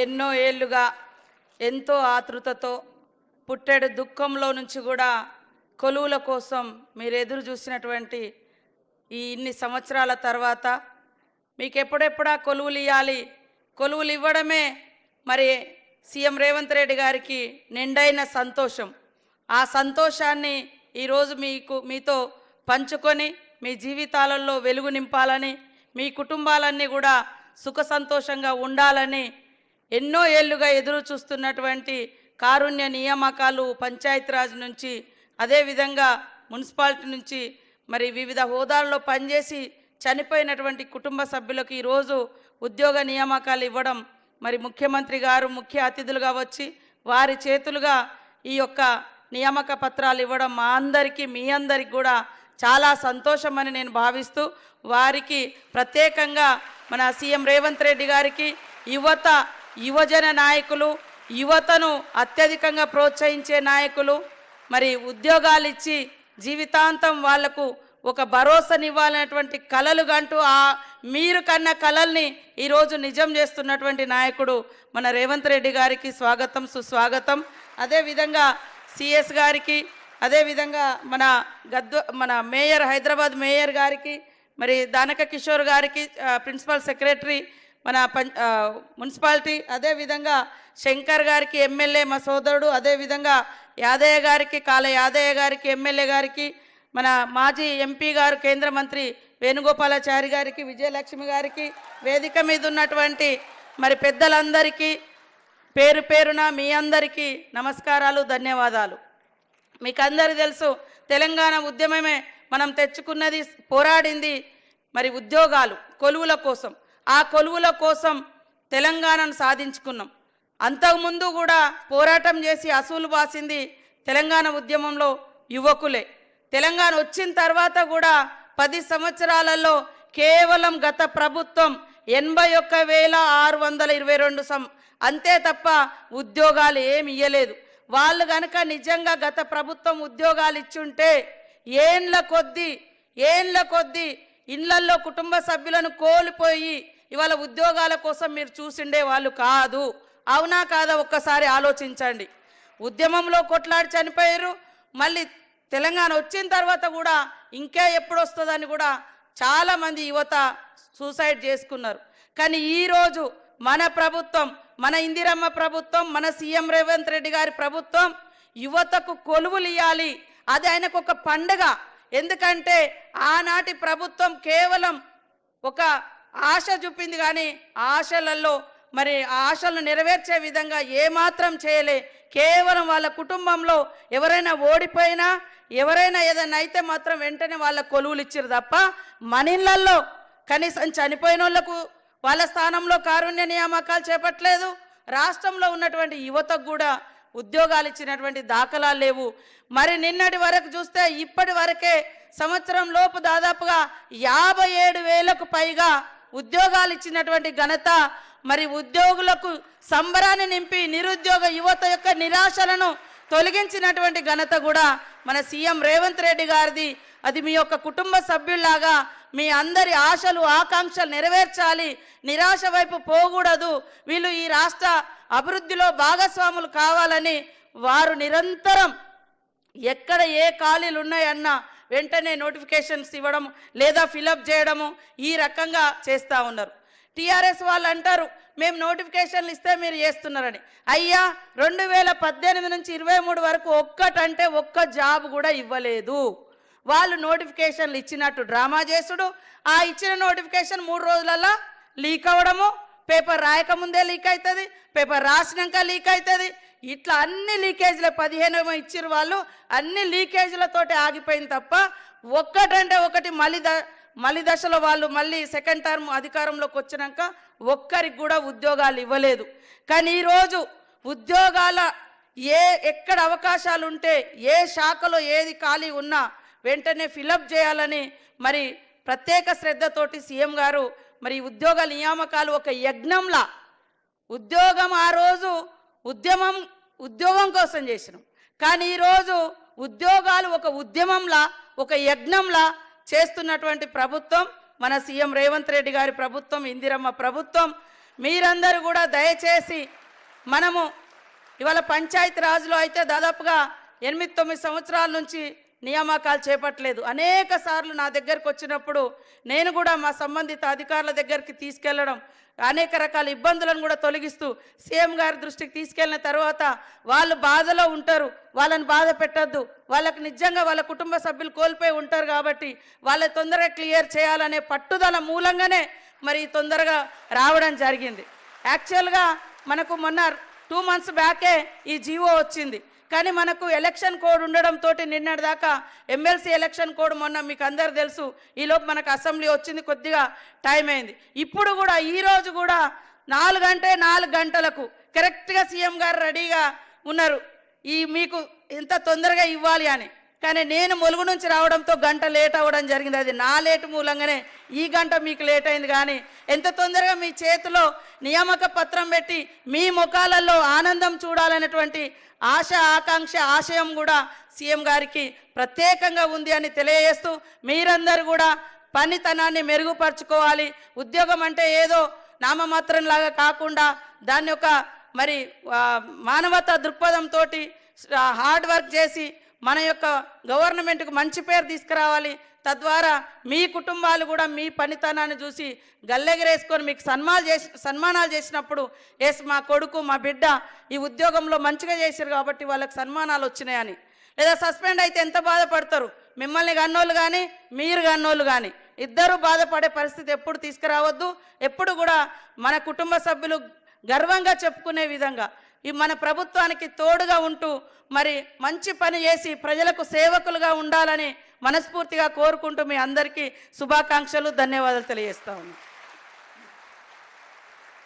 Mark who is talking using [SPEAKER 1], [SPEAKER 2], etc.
[SPEAKER 1] ఎన్నో ఏళ్లుగా ఎంతో ఆతృతతో పుట్టెడు దుఃఖంలో నుంచి కూడా కొలువుల కోసం మీరు ఎదురు చూసినటువంటి ఈ ఇన్ని సంవత్సరాల తర్వాత మీకు ఎప్పుడెప్పుడా కొలువులు ఇవ్వాలి, కొలువులు ఇవ్వడమే మరి సీఎం రేవంత్ రెడ్డి గారికి నిండైన సంతోషం. ఆ సంతోషాన్ని ఈరోజు మీతో పంచుకొని మీ జీవితాలలో వెలుగు నింపాలని, మీ కుటుంబాలన్నీ కూడా సుఖ సంతోషంగా ఉండాలని ఎన్నో ఏళ్లుగా ఎదురు చూస్తున్నటువంటి కారుణ్య నియామకాలు పంచాయతీరాజ్ నుంచి, అదేవిధంగా మున్సిపాలిటీ నుంచి మరి వివిధ హోదాల్లో పనిచేసి చనిపోయినటువంటి కుటుంబ సభ్యులకు ఈరోజు ఉద్యోగ నియామకాలు ఇవ్వడం, మరి ముఖ్యమంత్రి గారు ముఖ్య అతిథులుగా వచ్చి వారి చేతులుగా ఈ యొక్క నియామక పత్రాలు ఇవ్వడం మా అందరికీ మీ అందరికి కూడా చాలా సంతోషమని నేను భావిస్తూ, వారికి ప్రత్యేకంగా మన సీఎం రేవంత్ రెడ్డి గారికి యువజన నాయకులు, యువతను అత్యధికంగా ప్రోత్సహించే నాయకులు మరి ఉద్యోగాలు ఇచ్చి జీవితాంతం వాళ్లకు ఒక భరోసానివ్వాలనేటువంటి కలలు గంటూ మీరు కన్న కలల్ని ఈరోజు నిజం చేస్తున్నటువంటి నాయకుడు మన రేవంత్ రెడ్డి గారికి స్వాగతం, సుస్వాగతం. అదేవిధంగా సిఎస్ గారికి, అదేవిధంగా మన మేయర్, హైదరాబాద్ మేయర్ గారికి, మరి దానక కిషోర్ గారికి ప్రిన్సిపల్ సెక్రటరీ మన మున్సిపాలిటీ, అదేవిధంగా శంకర్ గారికి ఎమ్మెల్యే మా సోదరుడు, అదేవిధంగా యాదయ్య గారికి, కాల యాదయ్య గారికి ఎమ్మెల్యే గారికి, మన మాజీ ఎంపీ గారు కేంద్ర మంత్రి వేణుగోపాలాచారి గారికి, విజయలక్ష్మి గారికి, వేదిక మీద ఉన్నటువంటి మరి పెద్దలందరికీ పేరు పేరున మీ అందరికీ నమస్కారాలు, ధన్యవాదాలు. మీకు అందరికీ తెలుసు, తెలంగాణ ఉద్యమమే మనం తెచ్చుకున్నది, పోరాడింది మరి ఉద్యోగాలు, కొలువుల కోసం. ఆ కొలువుల కోసం తెలంగాణను సాధించుకున్నాం. అంతకుముందు కూడా పోరాటం చేసి అసూలు బాసింది తెలంగాణ ఉద్యమంలో యువకులే. తెలంగాణ వచ్చిన తర్వాత కూడా 10 సంవత్సరాలలో కేవలం గత ప్రభుత్వం 81,622 అంతే తప్ప ఉద్యోగాలు ఏమి ఇయ్యలేదు. వాళ్ళు కనుక నిజంగా గత ప్రభుత్వం ఉద్యోగాలు ఇచ్చుంటే ఏండ్ల కొద్దీ ఇళ్లల్లో కుటుంబ సభ్యులను కోల్పోయి ఇవాళ ఉద్యోగాల కోసం మీరు చూసిండే వాళ్ళు కాదు. అవునా కాదా ఒక్కసారి ఆలోచించండి. ఉద్యమంలో కొట్లాడి చనిపోయారు, మళ్ళీ తెలంగాణ వచ్చిన తర్వాత కూడా ఇంకా ఎప్పుడు వస్తుందని కూడా చాలామంది యువత సూసైడ్ చేసుకున్నారు. కానీ ఈరోజు మన ప్రభుత్వం, మన ఇందిరమ్మ ప్రభుత్వం, మన సీఎం రేవంత్ రెడ్డి గారి ప్రభుత్వం యువతకు కొలువులు ఇవ్వాలి. అది ఆయనకు ఒక పండుగ. ఎందుకంటే ఆనాటి ప్రభుత్వం కేవలం ఒక ఆశ చూపింది, కానీ ఆశలలో మరి ఆశలను నెరవేర్చే విధంగా ఏమాత్రం చేయలే. కేవలం వాళ్ళ కుటుంబంలో ఎవరైనా ఓడిపోయినా, ఎవరైనా ఏదైనా అయితే మాత్రం వెంటనే వాళ్ళ కొలువులు ఇచ్చారు తప్ప మన ఇళ్లలో కనీసం చనిపోయిన వాళ్ళకు వాళ్ళ స్థానంలో కారుణ్య నియామకాలు చేపట్టలేదు. రాష్ట్రంలో ఉన్నటువంటి యువతకు కూడా ఉద్యోగాలు ఇచ్చినటువంటి దాఖలాలు లేవు. మరి నిన్నటి వరకు చూస్తే ఇప్పటి వరకే సంవత్సరం లోపు దాదాపుగా 57,000కు పైగా ఉద్యోగాలు ఇచ్చినటువంటి ఘనత, మరి ఉద్యోగులకు సంబరాన్ని నింపి నిరుద్యోగ యువత యొక్క నిరాశలను తొలగించినటువంటి ఘనత కూడా మన సీఎం రేవంత్ రెడ్డి గారిది. అది మీ యొక్క కుటుంబ సభ్యుల్లాగా మీ అందరి ఆశలు, ఆకాంక్షలు నెరవేర్చాలి, నిరాశ వైపు పోకూడదు. వీళ్ళు ఈ రాష్ట్ర అభివృద్ధిలో భాగస్వాములు కావాలని వారు నిరంతరం ఎక్కడ ఏ ఖాళీలు ఉన్నాయన్నా వెంటనే నోటిఫికేషన్స్ ఇవ్వడం లేదా ఫిలప్ చేయడము ఈ రకంగా చేస్తూ ఉన్నారు. టీఆర్ఎస్ వాళ్ళు అంటారు మేము నోటిఫికేషన్లు ఇస్తే మీరు చేస్తున్నారని. అయ్యా 2018 నుంచి 23 వరకు ఒక్కటంటే ఒక్క జాబ్ కూడా ఇవ్వలేదు. వాళ్ళు నోటిఫికేషన్లు ఇచ్చినట్టు డ్రామా చేసుడు, ఆ ఇచ్చిన నోటిఫికేషన్ 3 రోజులలో లీక్ అవ్వడము, పేపర్ రాయకముందే లీక్ అవుతుంది, పేపర్ రాసినాక లీక్ అవుతుంది. ఇట్లా అన్ని లీకేజీలు 15 ఇచ్చిరు వాళ్ళు, అన్ని లీకేజీలతోటి ఆగిపోయింది తప్ప ఒక్కటంటే ఒకటి మళ్ళీ దశలో వాళ్ళు మళ్ళీ సెకండ్ టర్మ్ అధికారంలోకి వచ్చినాక ఒక్కరికి కూడా ఉద్యోగాలు ఇవ్వలేదు. కానీ ఈరోజు ఉద్యోగాల ఎక్కడ అవకాశాలు ఉంటే, ఏ శాఖలో ఏది ఖాళీ ఉన్నా వెంటనే ఫిలప్ చేయాలని మరి ప్రత్యేక శ్రద్ధతోటి సీఎం గారు మరి ఉద్యోగ నియామకాలు ఒక యజ్ఞంలా, ఉద్యోగం ఆ రోజు ఉద్యోగం కోసం చేసినాం, కానీ ఈరోజు ఉద్యోగాలు ఒక ఉద్యమంలా, ఒక యజ్ఞంలా చేస్తున్నటువంటి ప్రభుత్వం మన సీఎం రేవంత్ రెడ్డి గారి ప్రభుత్వం, ఇందిరమ్మ ప్రభుత్వం. మీరందరూ కూడా దయచేసి మనము ఇవాళ పంచాయతీ రాజ్లో అయితే దాదాపుగా 8-9 సంవత్సరాల నుంచి నియామకాలు చేపట్టలేదు. అనేక సార్లు నా దగ్గరకు వచ్చినప్పుడు నేను కూడా మా సంబంధిత అధికారుల దగ్గరికి తీసుకెళ్లడం, అనేక రకాల ఇబ్బందులను కూడా తొలగిస్తూ సీఎం గారి దృష్టికి తీసుకెళ్లిన తర్వాత వాళ్ళు బాధలో ఉంటారు, వాళ్ళని బాధ పెట్టద్దు, వాళ్ళకి నిజంగా వాళ్ళ కుటుంబ సభ్యులు కోల్పోయి ఉంటారు కాబట్టి వాళ్ళ తొందరగా క్లియర్ చేయాలనే పట్టుదల మూలంగానే మరి తొందరగా రావడం జరిగింది. యాక్చువల్గా మనకు మొన్న 2 months బ్యాకే ఈ జీవో వచ్చింది. కానీ మనకు ఎలక్షన్ కోడ్ ఉండడంతో నిన్నటిదాకా ఎమ్మెల్సీ ఎలక్షన్ కోడ్ మొన్న మీకు అందరు తెలుసు, ఈలోపు మనకు అసెంబ్లీ వచ్చింది, కొద్దిగా టైం అయింది. ఇప్పుడు కూడా ఈరోజు కూడా 4 గంటలకు కరెక్ట్గా సీఎం గారు రెడీగా ఉన్నారు మీకు ఎంత తొందరగా ఇవ్వాలి అని. కానీ నేను ములుగు నుంచి రావడంతో గంట లేట్ అవ్వడం జరిగింది. అది నా లేటు మూలంగానే ఈ గంట మీకు లేట్ అయింది. కానీ ఎంత తొందరగా మీ చేతిలో నియామక పత్రం పెట్టి మీ ముఖాలలో ఆనందం చూడాలనేటువంటి ఆశ, ఆకాంక్ష, ఆశయం కూడా సీఎం గారికి ప్రత్యేకంగా ఉంది అని తెలియజేస్తూ మీరందరూ కూడా పనితనాన్ని మెరుగుపరచుకోవాలి. ఉద్యోగం అంటే ఏదో నామమాత్రంలాగా కాకుండా దాన్ని ఒక మరి మానవతా దృక్పథంతో హార్డ్ వర్క్ చేసి మన యొక్క గవర్నమెంట్కు మంచి పేరు తీసుకురావాలి. తద్వారా మీ కుటుంబాలు కూడా మీ పనితనాన్ని చూసి గల్లెగరేసుకొని మీకు సన్మానాలు చేసినప్పుడు ఎస్ మా కొడుకు మా బిడ్డ ఈ ఉద్యోగంలో మంచిగా చేశారు కాబట్టి వాళ్ళకి సన్మానాలు వచ్చినాయని. లేదా సస్పెండ్ అయితే ఎంత బాధపడతారు, మిమ్మల్ని కన్నోళ్ళు కానీ మీరు కన్నోళ్ళు కానీ ఇద్దరు బాధపడే పరిస్థితి ఎప్పుడు తీసుకురావద్దు. ఎప్పుడు కూడా మన కుటుంబ సభ్యులు గర్వంగా చెప్పుకునే విధంగా ఈ మన ప్రభుత్వానికి తోడుగా ఉంటూ మరి మంచి పని చేసి ప్రజలకు సేవకులుగా ఉండాలని మనస్ఫూర్తిగా కోరుకుంటూ మీ అందరికీ శుభాకాంక్షలు, ధన్యవాదాలు తెలియజేస్తా ఉన్నాను.